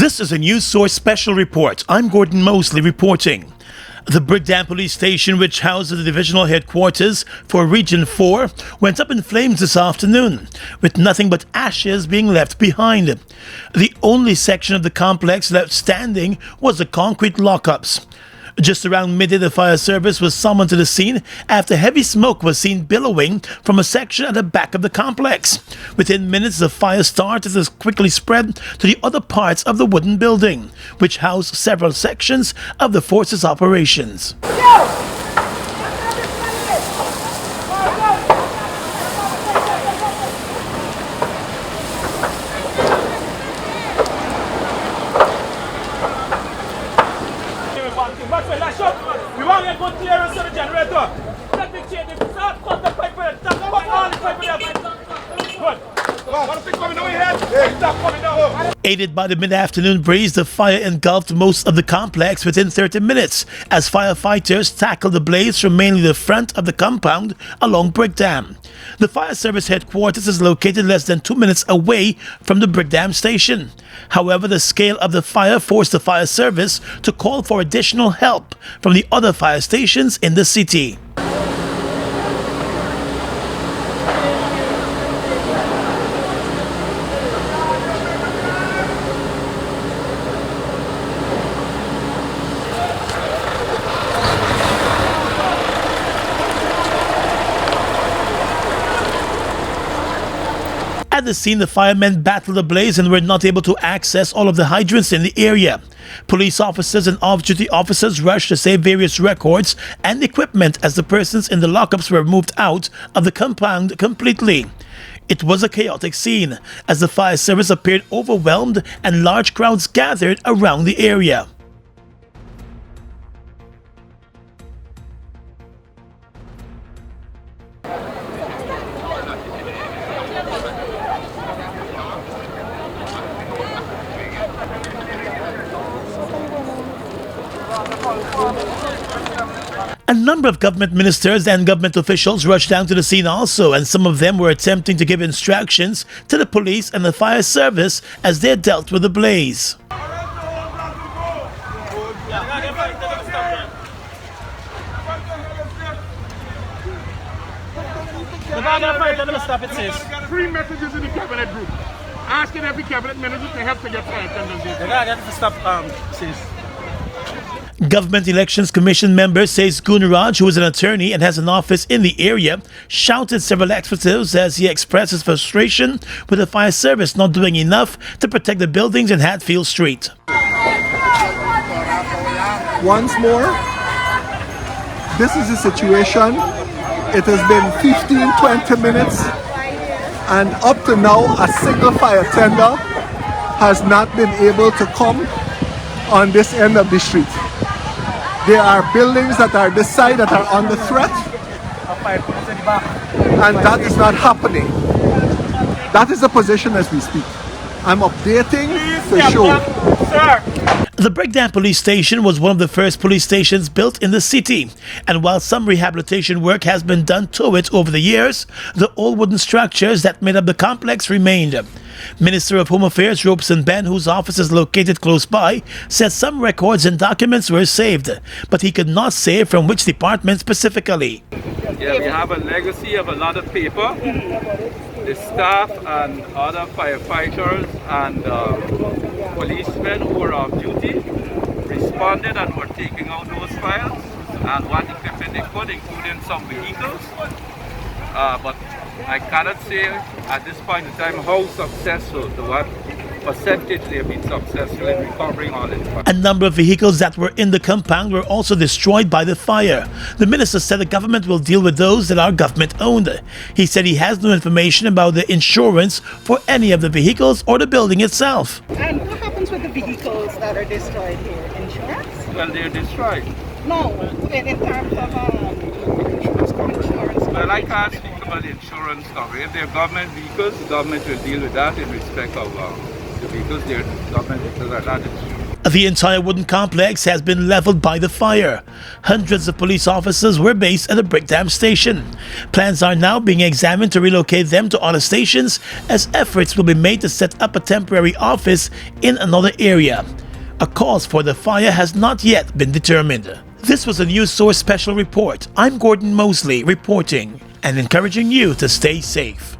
This is a News Source special report. I'm Gordon Mosley reporting. The Brickdam police station, which houses the divisional headquarters for Region 4, went up in flames this afternoon, with nothing but ashes being left behind. The only section of the complex left standing was the concrete lockups. Just around midday, the fire service was summoned to the scene after heavy smoke was seen billowing from a section at the back of the complex. Within minutes, the fire started to quickly spread to the other parts of the wooden building, which housed several sections of the force's operations. We want to go clearance of the generator. Let me change it. Start cut the pipe with it. Stop cut all the pipe with it. Good. Want to pick coming down here? Stop coming down. Aided by the mid-afternoon breeze, the fire engulfed most of the complex within 30 minutes as firefighters tackled the blaze from mainly the front of the compound along Brickdam. The fire service headquarters is located less than 2 minutes away from the Brickdam station. However, the scale of the fire forced the fire service to call for additional help from the other fire stations in the city. At the scene, the firemen battled the blaze and were not able to access all of the hydrants in the area. Police officers and off-duty officers rushed to save various records and equipment as the persons in the lockups were moved out of the compound completely. It was a chaotic scene as the fire service appeared overwhelmed and large crowds gathered around the area. A number of government ministers and government officials rushed down to the scene also, and some of them were attempting to give instructions to the police and the fire service as they dealt with the blaze. Three messages in the cabinet group asking every cabinet minister to help to get fire attendants. Government Elections Commission member Says Gunaraj, who is an attorney and has an office in the area, shouted several expletives as he expressed his frustration with the fire service not doing enough to protect the buildings in Hatfield Street. Once more, this is the situation. It has been 15-20 minutes, and up to now a single fire tender has not been able to come on this end of the street. There are buildings that are this side that are under threat, and that is not happening. That is the position as we speak. I'm updating to show. The Brickdam police station was one of the first police stations built in the city, and while some rehabilitation work has been done to it over the years, the old wooden structures that made up the complex remained. Minister of Home Affairs Robeson Ben, whose office is located close by, said some records and documents were saved, but he could not say from which department specifically. Yeah, we have a legacy of a lot of paper. The staff and other firefighters and policemen who were off duty responded and were taking out those files and what equipment they could, including some vehicles. But I cannot say at this point in time how successful, to what percentage they have been successful in recovering all this. A number of vehicles that were in the compound were also destroyed by the fire. The minister said the government will deal with those that are government-owned. He said he has no information about the insurance for any of the vehicles or the building itself. And what happens with the vehicles that are destroyed here? Insurance? Well, they're destroyed. No, in terms of insurance. Well, I can't speak about the insurance coverage. If they're government vehicles, the government will deal with that in respect of the vehicles. They're government vehicles are not insured. The entire wooden complex has been leveled by the fire. Hundreds of police officers were based at the Brickdam station. Plans are now being examined to relocate them to other stations, as efforts will be made to set up a temporary office in another area. A cause for the fire has not yet been determined. This was a News Source special report. I'm Gordon Mosley reporting and encouraging you to stay safe.